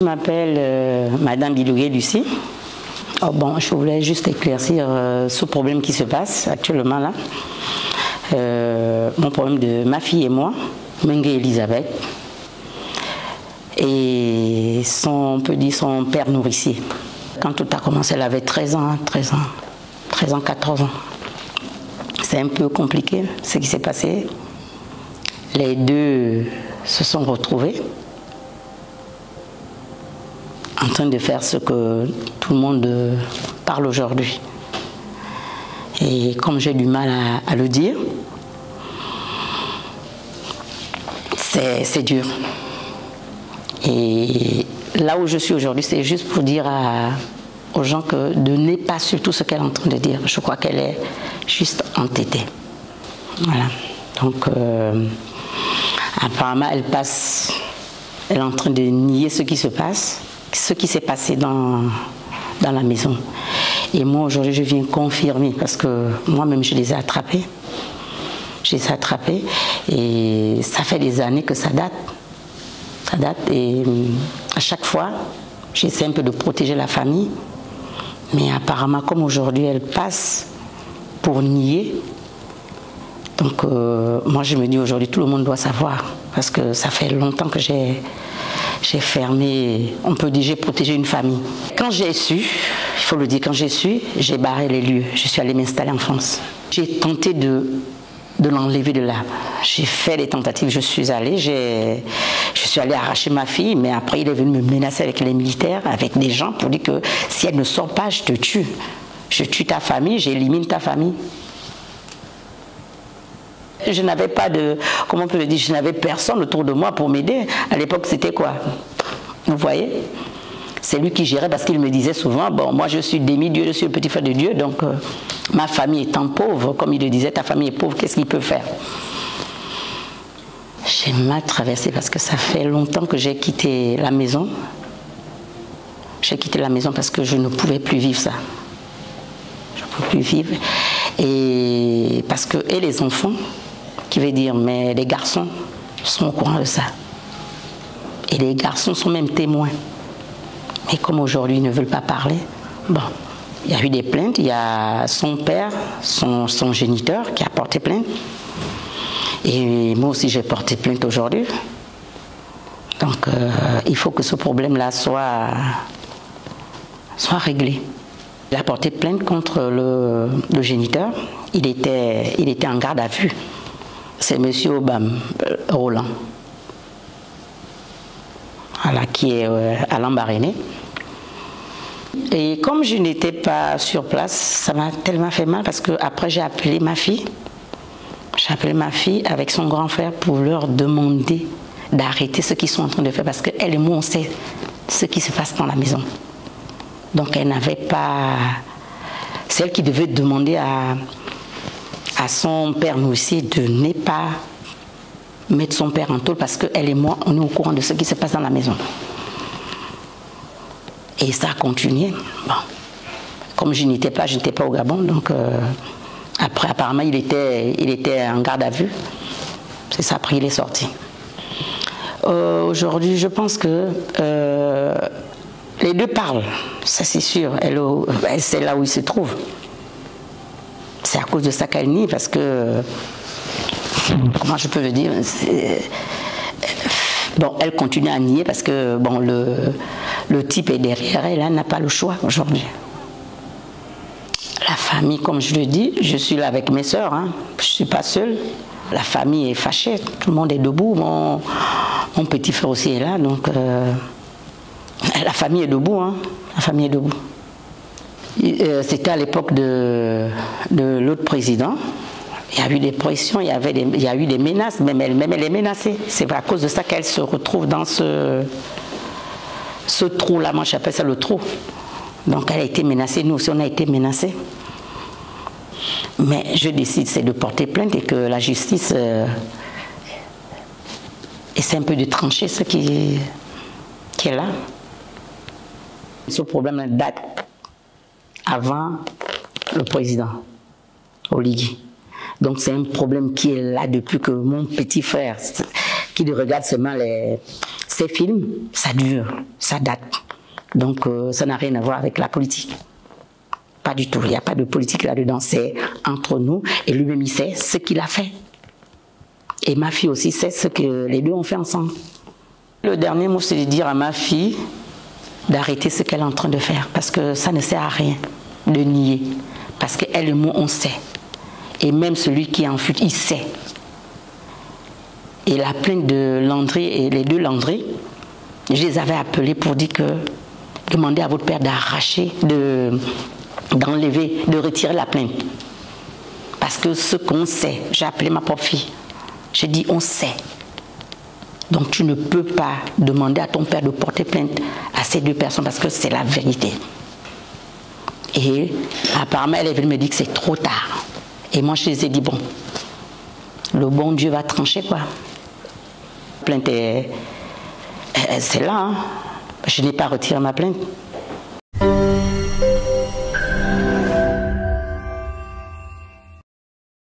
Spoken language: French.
Je m'appelle Madame Bilougué Lucie. Oh bon, je voulais juste éclaircir ce problème qui se passe actuellement là. Mon problème de ma fille et moi, Mengue Elisabeth, et on peut dire son père nourricier. Quand tout a commencé, elle avait 13 ans, 14 ans. C'est un peu compliqué ce qui s'est passé. Les deux se sont retrouvés en train de faire ce que tout le monde parle aujourd'hui. Et comme j'ai du mal à le dire, c'est dur. Et là où je suis aujourd'hui, c'est juste pour dire aux gens que de n'est pas sur tout ce qu'elle est en train de dire. Je crois qu'elle est juste entêtée. Voilà. Donc, apparemment, elle est en train de nier ce qui se passe, ce qui s'est passé dans la maison. Et moi, aujourd'hui, je viens confirmer, parce que moi-même, je les ai attrapés. Je les ai attrapés, et ça fait des années que ça date. Ça date, et à chaque fois, j'essaie un peu de protéger la famille. Mais apparemment, comme aujourd'hui, elle passe pour nier. Donc, moi, je me dis aujourd'hui, tout le monde doit savoir, parce que ça fait longtemps que j'ai fermé, on peut dire, j'ai protégé une famille. Quand j'ai su, il faut le dire, quand j'ai su, j'ai barré les lieux. Je suis allée m'installer en France. J'ai tenté de l'enlever de là. J'ai fait des tentatives, je suis allée arracher ma fille, mais après il est venu me menacer avec les militaires, avec des gens pour dire que si elle ne sort pas, je te tue. Je tue ta famille, j'élimine ta famille. Je n'avais pas comment on peut le dire, je n'avais personne autour de moi pour m'aider. À l'époque, c'était quoi? Vous voyez? C'est lui qui gérait, parce qu'il me disait souvent, bon, moi je suis demi-dieu, je suis le petit frère de Dieu, donc ma famille étant pauvre, comme il le disait, ta famille est pauvre, qu'est-ce qu'il peut faire? J'ai mal traversé parce que ça fait longtemps que j'ai quitté la maison. J'ai quitté la maison parce que je ne pouvais plus vivre ça. Je ne pouvais plus vivre. Et parce que, et les enfants, qui veut dire, mais les garçons sont au courant de ça. Et les garçons sont même témoins. Mais comme aujourd'hui, ils ne veulent pas parler, bon, il y a eu des plaintes. Il y a son père, son géniteur, qui a porté plainte. Et moi aussi, j'ai porté plainte aujourd'hui. Donc, il faut que ce problème-là soit réglé. Il a porté plainte contre le géniteur. Il était en garde à vue. C'est M. Obam Roland, voilà, qui est à Lambaréné. Et comme je n'étais pas sur place, ça m'a tellement fait mal parce que après j'ai appelé ma fille. J'ai appelé ma fille avec son grand frère pour leur demander d'arrêter ce qu'ils sont en train de faire parce qu'elle et moi on sait ce qui se passe dans la maison. Donc elle n'avait pas... C'est elle qui devait demander à son père nourricier de ne pas mettre son père en tôle parce qu'elle et moi on est au courant de ce qui se passe dans la maison. Et ça a continué. Bon. Comme je n'étais pas au Gabon, donc après apparemment il était en garde à vue. C'est ça, après il est sorti. Aujourd'hui, je pense que les deux parlent, ça c'est sûr. Elle c'est là où il se trouve. C'est à cause de ça qu'elle nie, parce que, comment je peux le dire, bon, elle continue à nier parce que bon, le type est derrière elle, elle n'a pas le choix aujourd'hui. La famille, comme je le dis, je suis là avec mes sœurs, hein, je ne suis pas seule. La famille est fâchée, tout le monde est debout, mon petit frère aussi est là, donc la famille est debout, hein, la famille est debout. C'était à l'époque de l'autre président. Il y a eu des pressions, il y a eu des menaces, même elle est menacée. C'est à cause de ça qu'elle se retrouve dans ce trou-là, moi j'appelle ça le trou. Donc elle a été menacée, nous aussi on a été menacés. Mais je décide, c'est de porter plainte et que la justice essaie un peu de trancher ce qui est là. Ce problème date avant le président Oligui. Donc c'est un problème qui est là depuis que mon petit frère, qui regarde seulement ces films, ça dure, ça date. Donc, ça n'a rien à voir avec la politique. Pas du tout. Il n'y a pas de politique là-dedans. C'est entre nous. Et lui-même, il sait ce qu'il a fait. Et ma fille aussi sait ce que les deux ont fait ensemble. Le dernier mot, c'est de dire à ma fille d'arrêter ce qu'elle est en train de faire. Parce que ça ne sert à rien de nier. Parce qu'elle et moi, on sait. Et même celui qui est en fuite, il sait. Et la plainte de Landry et les deux Landry, je les avais appelés pour dire que demandez à votre père d'arracher, d'enlever, de retirer la plainte. Parce que ce qu'on sait, j'ai appelé ma propre fille. J'ai dit on sait. Donc tu ne peux pas demander à ton père de porter plainte à ces deux personnes parce que c'est la vérité. Et apparemment elle est venue me dire que c'est trop tard. Et moi je les ai dit bon, le bon Dieu va trancher quoi. La plainte c'est là, hein. Je n'ai pas retiré ma plainte.